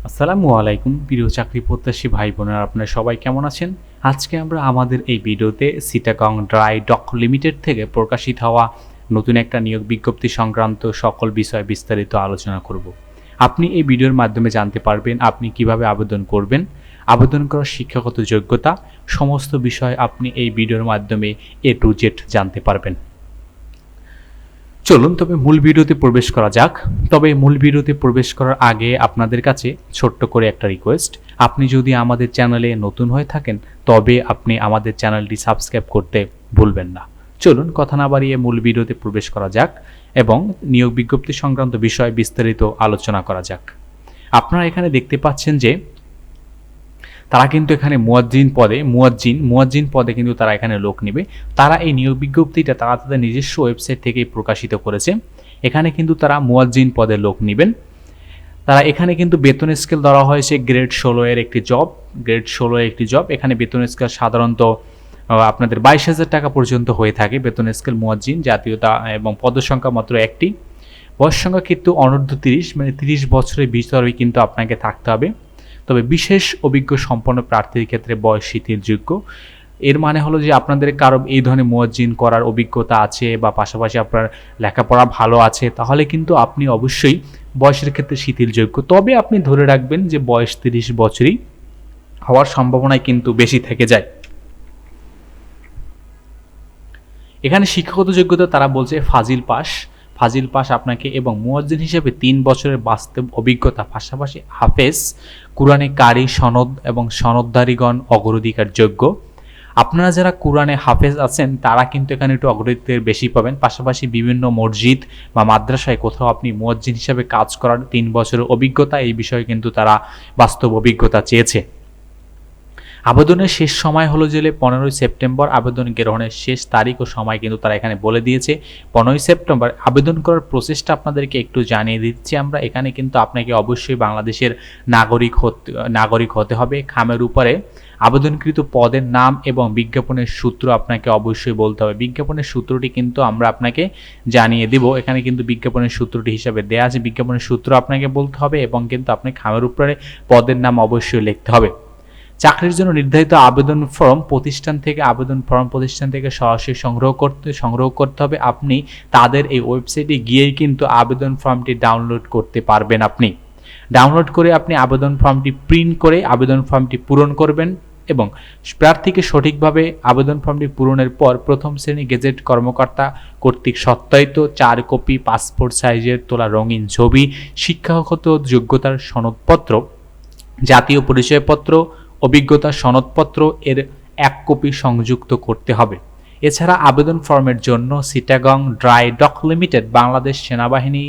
আসসালামু আলাইকুম প্রিয় চাকরি প্রত্যাশী ভাই বোনেরা, আপনারা সবাই কেমন আছেন? আজকে আমরা আমাদের এই ভিডিওতে চিটাগং ড্রাই ডক লিমিটেড থেকে প্রকাশিত হওয়া নতুন একটা নিয়োগ বিজ্ঞপ্তি সংক্রান্ত সকল বিষয় বিস্তারিত আলোচনা করব। আপনি এই ভিডিওর মাধ্যমে জানতে পারবেন আপনি কিভাবে আবেদন করবেন, আবেদন করার শিক্ষাগত যোগ্যতা, সমস্ত বিষয় আপনি এই ভিডিওর মাধ্যমে A to Z জানতে পারবেন। চলুন তবে মূল ভিডিওতে প্রবেশ করা যাক। তবে মূল ভিডিওতে প্রবেশ করার আগে আপনাদের কাছে ছোট্ট করে একটা রিকোয়েস্ট, আপনি যদি আমাদের চ্যানেলে নতুন হয়ে থাকেন তবে আপনি আমাদের চ্যানেলটি সাবস্ক্রাইব করতে ভুলবেন না। চলুন কথা না বাড়িয়ে মূল ভিডিওতে প্রবেশ করা যাক এবং নিয়োগ বিজ্ঞপ্তি সংক্রান্ত বিষয় বিস্তারিত আলোচনা করা যাক। আপনারা এখানে দেখতে পাচ্ছেন যে তারা কিন্তু এখানে মুয়াজ্জিন পদে কিন্তু তারা এখানে লোক নেবে। তারা এই নিয়োগ বিজ্ঞপ্তিটা তারা তাদের নিজস্ব ওয়েবসাইট থেকেই প্রকাশিত করেছে। এখানে কিন্তু তারা মুয়াজ্জিন পদে লোক নেবেন। তারা এখানে কিন্তু বেতন স্কেল ধরা হয়েছে গ্রেড 16 এর একটি জব। এখানে বেতন স্কেল সাধারণত আপনাদের 22,000 টাকা পর্যন্ত হয়ে থাকে বেতন স্কেল মুয়াজ্জিন, জাতীয়তা এবং পদসংখ্যা মাত্র একটি। বয়স সংখ্যা কিন্তু অনূর্ধ্ব 30 মানে 30 বছরের ভিতরেই কিন্তু আপনাকে থাকতে হবে। তবে বিশেষ অভিজ্ঞ সম্পন্ন প্রার্থীর ক্ষেত্রে বয়স শিথিলযোগ্য। এর মানে হলো যে আপনাদের কারো এই ধরনের মুয়াজ্জিন করার অভিজ্ঞতা আছে বা পাশাপাশি আপনার লেখাপড়া ভালো আছে, তাহলে কিন্তু আপনি অবশ্যই বয়সের ক্ষেত্রে শিথিলযোগ্য। তবে আপনি ধরে রাখবেন যে বয়স 30 বছরই হওয়ার সম্ভাবনাই কিন্তু বেশি থেকে যায়। এখানে শিক্ষাগত যোগ্যতা তারা বলছে ফাজিল পাস আপনাকে এবং মুয়াজ্জিন হিসেবে 3 বছরের বাস্তব অভিজ্ঞতা, পাশাপাশি হাফেজ, কুরআনে কারি, সনদ এবং সনদধারীগণ অগ্রাধিকার যোগ্য। আপনারা যারা কুরআনে হাফেজ আছেন তারা কিন্তু এখানে একটু অগ্রাধিকার বেশি পাবেন। পাশাপাশি বিভিন্ন মসজিদ বা মাদ্রাসায় কোথাও আপনি মুয়াজ্জিন হিসেবে কাজ করার 3 বছরের অভিজ্ঞতা, এই বিষয়ে কিন্তু তারা বাস্তব অভিজ্ঞতা চেয়েছে। আবেদনের শেষ সময় হলো যে 15 সেপ্টেম্বর। আবেদন গ্রহণের শেষ তারিখ ও সময় কিন্তু তারা এখানে বলে দিয়েছে 15 সেপ্টেম্বর। আবেদন করার প্রসেসটা আপনাদেরকে একটু জানিয়ে দিচ্ছি আমরা। এখানে কিন্তু আপনাকে অবশ্যই বাংলাদেশের নাগরিক হতে হবে। খামের উপরে আবেদনকৃত পদের নাম এবং বিজ্ঞাপনের সূত্র আপনাকে অবশ্যই বলতে হবে। বিজ্ঞাপনের সূত্রটি কিন্তু আমরা আপনাকে জানিয়ে দিব। এখানে কিন্তু বিজ্ঞাপনের সূত্রটি হিসাবে দেওয়া আছে। বিজ্ঞাপনের সূত্র আপনাকে বলতে হবে এবং কিন্তু আপনি খামের উপরে পদের নাম অবশ্যই লিখতে হবে। চাকরির জন্য নির্ধারিত আবেদন ফর্ম প্রতিষ্ঠান থেকে সরাসরি সংগ্রহ করতে হবে। আপনি তাদের এই ওয়েবসাইটে গিয়েই কিন্তু আবেদন ফর্মটি ডাউনলোড করতে পারবেন। আপনি ডাউনলোড করে আপনি আবেদন ফর্মটি প্রিন্ট করে আবেদন ফর্মটি পূরণ করবেন এবং প্রার্থীকে সঠিকভাবে আবেদন ফর্মটি পূরণের পর প্রথম শ্রেণী গেজেট কর্মকর্তা কর্তৃক সত্যায়িত 4 কপি পাসপোর্ট সাইজের তোলা রঙিন ছবি, শিক্ষাগত যোগ্যতার সনদপত্র, জাতীয় পরিচয়পত্র, অভিজ্ঞতা সনদপত্র এর 1 কপি সংযুক্ত করতে হবে। এছাড়া আবেদন ফর্মের জন্য Chittagong dry doc limited, Bangladesh সেনাবাহিনী,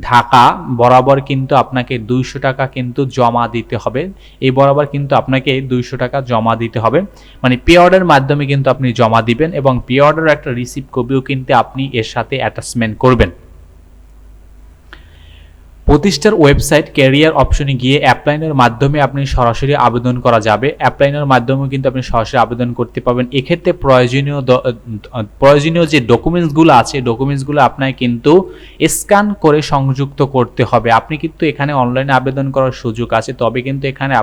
ঢাকা বরাবর কিন্তু আপনাকে 200 টাকা কিন্তু জমা দিতে হবে। এই বরাবর কিন্তু আপনাকে 200 টাকা জমা দিতে হবে, মানে পে অর্ডারের মাধ্যমে কিন্তু আপনি জমা দিবেন এবং পে অর্ডারের একটা রিসিপ্ট কপিও কিন্তু আপনি এর সাথে অ্যাটাচমেন্ট করবেন। প্রতিষ্ঠার ওয়েবসাইট ক্যারিয়ার অপশনে গিয়ে অ্যাপ্লাইনের মাধ্যমে আপনি সরাসরি আবেদন করা যাবে। অ্যাপ্লাইনের মাধ্যমেও কিন্তু আপনি সরাসরি আবেদন করতে পারবেন। এক্ষেত্রে প্রয়োজনীয় যে ডকুমেন্টসগুলো আছে, ডকুমেন্টসগুলো আপনাকে কিন্তু স্ক্যান করে সংযুক্ত করতে হবে। আপনি কিন্তু এখানে অনলাইনে আবেদন করার সুযোগ আছে, তবে কিন্তু এখানে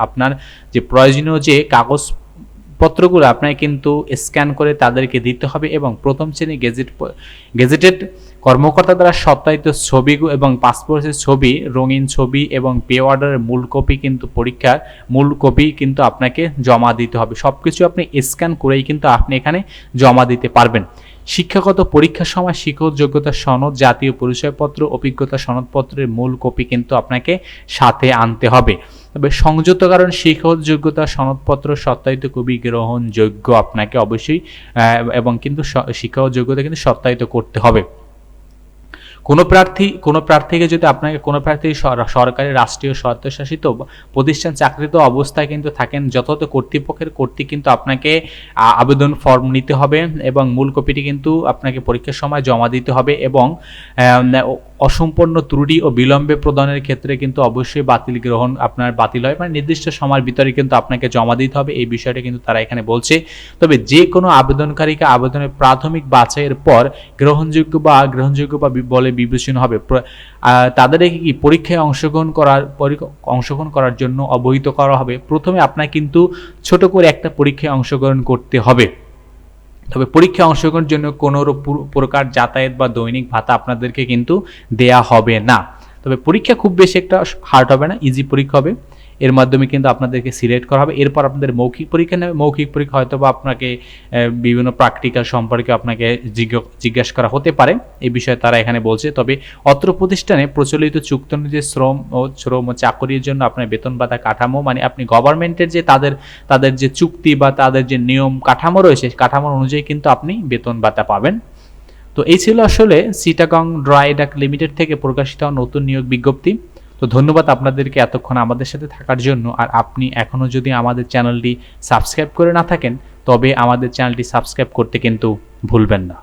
আপনার যে প্রয়োজনীয় যে কাগজপত্রগুলো আপনাকে কিন্তু স্ক্যান করে তাদেরকে দিতে হবে এবং প্রথম শ্রেণী গেজেটেড কর্মকর্তা দ্বারা সত্যায়িত ছবি এবং পাসপোর্টের ছবি, রঙিন ছবি এবং পে অর্ডারের মূল কপি কিন্তু আপনাকে জমা দিতে হবে। সব কিছু আপনি স্ক্যান করেই কিন্তু আপনি এখানে জমা দিতে পারবেন। শিক্ষাগত পরীক্ষার সময় শিক্ষক যোগ্যতা সনদ, জাতীয় পরিচয়পত্র, অভিজ্ঞতা সনদপত্রের মূল কপি কিন্তু আপনাকে সাথে আনতে হবে। তবে সংযুক্ত কারণ শিক্ষক যোগ্যতা সনদপত্র সত্যায়িত কপি গ্রহণযোগ্য আপনাকে অবশ্যই এবং কিন্তু শিক্ষাগত যোগ্যতা কিন্তু সত্যায়িত করতে হবে। কোনো প্রার্থীকে যদি আপনাকে কোনো প্রার্থী সরকারি, রাষ্ট্রীয়, স্বায়ত্তশাসিত প্রতিষ্ঠান চাকরিত অবস্থায় কিন্তু থাকেন, যথাযথ কর্তৃপক্ষের কর্তৃক কিন্তু আপনাকে আবেদন ফর্ম নিতে হবে এবং মূল কপিটি কিন্তু আপনাকে পরীক্ষার সময় জমা দিতে হবে এবং অসম্পূর্ণ ত্রুটি ও বিলম্বে প্রদানের ক্ষেত্রে কিন্তু অবশ্যই আপনার বাতিল হয়, মানে নির্দিষ্ট সময়ের ভিতরে কিন্তু আপনাকে জমা দিতে হবে, এই বিষয়টা কিন্তু তারা এখানে বলছে। তবে যে কোনো আবেদনকারীকে আবেদনের প্রাথমিক বাছাইয়ের পর গ্রহণযোগ্য বলে বিবেচনা হবে। তাদেরকে কি পরীক্ষায় অংশগ্রহণ করার জন্য অবহিত করা হবে। প্রথমে আপনার কিন্তু ছোট করে একটা পরীক্ষায় অংশগ্রহণ করতে হবে। তবে পরীক্ষায় অংশগ্রহণের জন্য কোনো প্রকার যাতায়াত বা দৈনিক ভাতা আপনাদেরকে কিন্তু দেয়া হবে না। তবে পরীক্ষা খুব বেশি একটা হার্ড হবে না, ইজি পরীক্ষা হবে। এর মাধ্যমে কিন্তু আপনাদেরকে সিলেক্ট করা হবে। এরপর আপনাদের মৌখিক পরীক্ষা নেবে। মৌখিক পরীক্ষা হয়তো বা আপনাকে বিভিন্ন প্র্যাকটিক্যাল সম্পর্কে আপনাকে জিজ্ঞাসা করা হতে পারে, এই বিষয়ে তারা এখানে বলছে। তবে অত্র প্রতিষ্ঠানে প্রচলিত চুক্তি অনুযায়ী শ্রম ও চাকরির জন্য আপনার বেতন ভাতা কাঠামো, মানে আপনি গভর্নমেন্টের যে তাদের যে চুক্তি বা তাদের যে নিয়ম কাঠামো রয়েছে, কাঠামোর অনুযায়ী কিন্তু আপনি বেতন ভাতা পাবেন। তো এই ছিল আসলে চিটাগং ড্রাই ডাক লিমিটেড থেকে প্রকাশিত নতুন নিয়োগ বিজ্ঞপ্তি। তো ধন্যবাদ আপনাদেরকে এতক্ষণ আমাদের সাথে থাকার জন্য। আর আপনি এখনও যদি আমাদের চ্যানেলটি সাবস্ক্রাইব করে না থাকেন, তবে আমাদের চ্যানেলটি সাবস্ক্রাইব করতে কিন্তু ভুলবেন না।